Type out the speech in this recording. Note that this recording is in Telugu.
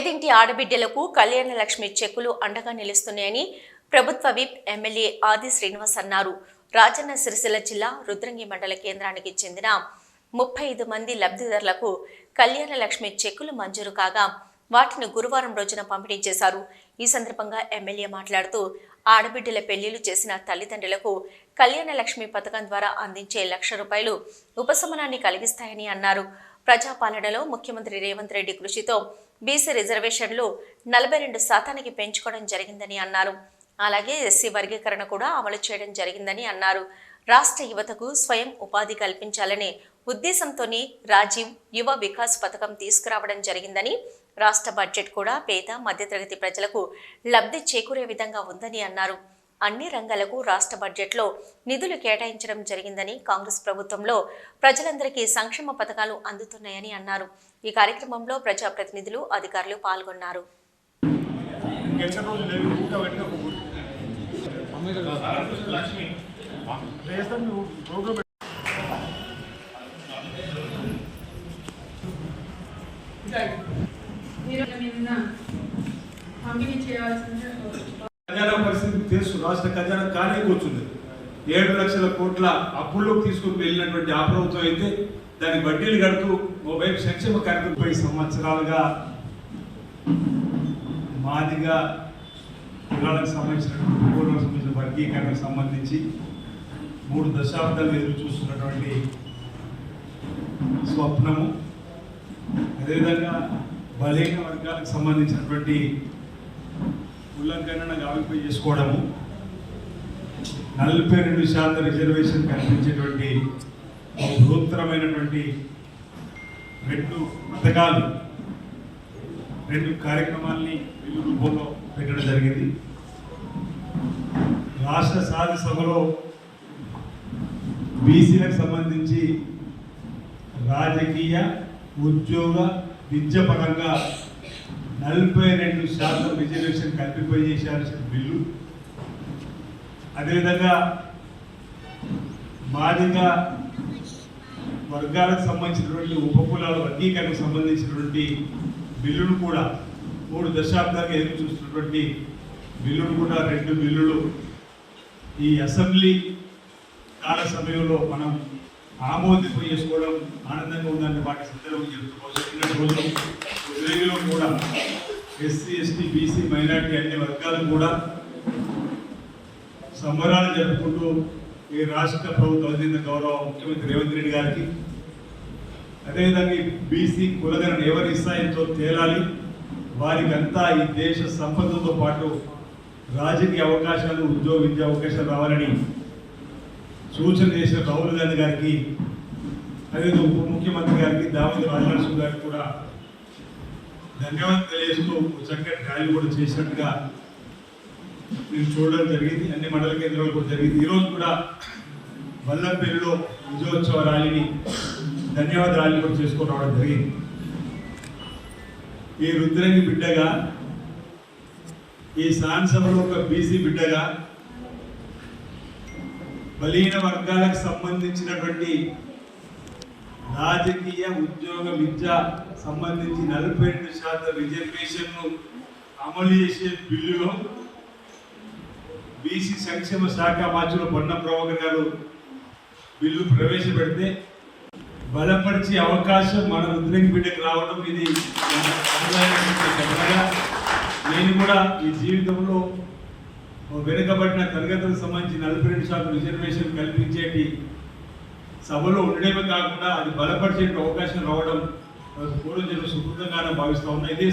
పేదింటి ఆడబిడ్డలకు కళ్యాణ లక్ష్మి చెక్కులు అండగా నిలుస్తున్నాయని ప్రభుత్వ విప్ ఎమ్మెల్యే ఆది శ్రీనివాస్ అన్నారు. రాజన్న సిరిసిల్ల జిల్లా రుద్రంగి మండల కేంద్రానికి చెందిన 35 మంది లబ్ధిదారులకు కళ్యాణ లక్ష్మి చెక్కులు మంజూరు కాగా వాటిని గురువారం రోజున పంపిణీ చేశారు. ఈ సందర్భంగా ఎమ్మెల్యే మాట్లాడుతూ ఆడబిడ్డల పెళ్లిళ్లు చేసిన తల్లిదండ్రులకు కళ్యాణ లక్ష్మి పథకం ద్వారా అందించే ₹1,00,000 ఉపశమనాన్ని కలిగిస్తాయని అన్నారు. ప్రజాపాలనలో ముఖ్యమంత్రి రేవంత్ రెడ్డి కృషితో బీసీ రిజర్వేషన్లు 42% పెంచుకోవడం జరిగిందని అన్నారు. అలాగే ఎస్సీ వర్గీకరణ కూడా అమలు చేయడం జరిగిందని అన్నారు. రాష్ట్ర యువతకు స్వయం ఉపాధి కల్పించాలనే ఉద్దేశంతోనే రాజీవ్ యువ వికాస్ పథకం తీసుకురావడం జరిగిందని, రాష్ట్ర బడ్జెట్ కూడా పేద మధ్యతరగతి ప్రజలకు లబ్ధి చేకూరే విధంగా ఉందని అన్నారు. అన్ని రంగాలకు రాష్ట్ర బడ్జెట్లో నిధులు కేటాయించడం జరిగిందని, కాంగ్రెస్ ప్రభుత్వంలో ప్రజలందరికీ సంక్షేమ పథకాలు అందుతున్నాయని అన్నారు. ఈ కార్యక్రమంలో ప్రజాప్రతినిధులు, అధికారులు పాల్గొన్నారు. ఖజానా పరిస్థితి తెలుసు. రాష్ట్ర ఖజానా ఖాళీ కూర్చుంది. 7 లక్షల కోట్ల అప్పుల్లోకి తీసుకుని వెళ్ళినటువంటి ఆ ప్రభుత్వం అయితే దాని వడ్డీలు కడుతూ ఓవైపు సంక్షేమ కార్యక్రమం 30 సంవత్సరాలుగా మాదిగా కులాలకు సంబంధించిన వర్గీకరణకు సంబంధించి 3 దశాబ్దాలు ఎదురు చూస్తున్నటువంటి స్వప్నము, అదేవిధంగా బలహీన వర్గాలకు సంబంధించినటువంటి ఉల్లంఘనను గావింపై చేసుకోవడము, 42% రిజర్వేషన్ కల్పించేటువంటి బృహత్తరమైనటువంటి 2 పథకాలు, 2 కార్యక్రమాల్ని బిల్లు రూపంలో పెట్టడం జరిగింది. రాష్ట్ర శాసనసభలో బీసీలకు సంబంధించి రాజకీయ, ఉద్యోగ, విద్య పరంగా 42% రిజర్వేషన్ కల్పింపజేయాల్సిన బిల్లు, అదేవిధంగా మాదిగా వర్గాలకు సంబంధించినటువంటి ఉపకులాల వర్గీకరణకు సంబంధించినటువంటి బిల్లును కూడా 3 దశాబ్దాలుగా ఎదురు చూస్తున్నటువంటి బిల్లును కూడా 2 బిల్లులు ఈ అసెంబ్లీ కాల సమయంలో మనం ఆమోదింపు చేసుకోవడం ఆనందంగా ఉందని వాటి సందర్భంగా చెప్తున్నారు. కూడా ఎస్సీ, ఎస్టీ, బీసీ, మైనార్టీ అన్ని వర్గాలు కూడా సంబరాలు జరుపుకుంటూ ఈ రాష్ట్ర ప్రభుత్వ అధినేత గౌరవ ముఖ్యమంత్రి రేవంత్ రెడ్డి గారికి, అదేవిధంగా బీసీ కులగణన ఎవరి స్థాయితో తేలాలి, వారికి అంతా ఈ దేశ సంపదతో పాటు రాజకీయ అవకాశాలు, ఉద్యోగ విద్యా అవకాశాలు రావాలని సూచన చేసిన రాహుల్ గాంధీ గారికి, అదేవిధంగా ఉప ముఖ్యమంత్రి గారికి, దామోదర రాజనరసింహ గారికి కూడా ధన్యవాదాలు తెలియజేస్తూ చక్కటి ర్యాలీ కూడా చేసినట్టుగా నేను చూడడం జరిగింది. అన్ని మండల కేంద్రాలు కూడా జరిగింది. ఈరోజు కూడా వల్లంపల్లిలో విజయోత్సవ ర్యాలీని, ధన్యవాద ర్యాలీ కూడా చేసుకొని రావడం జరిగింది. ఈ రుద్రంగి బిడ్డగా, ఈ శాసనసభలో ఒక బీసీ బిడ్డగా, బలహీన వర్గాలకు సంబంధించినటువంటి రాజకీయ, ఉద్యోగ, విద్య సంబంధించి 42% రిజర్వేషన్ను అమలు చేసే బిల్లులో బీసీ సంక్షేమ శాఖ మంత్రులు పొన్నం ప్రభాకర్ గారు బిల్లు ప్రవేశపెడితే బలపరిచే అవకాశం మన రుద్రంగి బిడ్డకు రావడం ఇది నేను కూడా ఈ జీవితంలో వెనుకబడిన తరగతులకు సంబంధించి 42% రిజర్వేషన్ కల్పించేటి సభలో ఉండడమే కాకుండా అది బలపరిచే అవకాశం రావడం పూర్వజన్మ సుకృతంగానే భావిస్తా ఉన్నా. ఇదే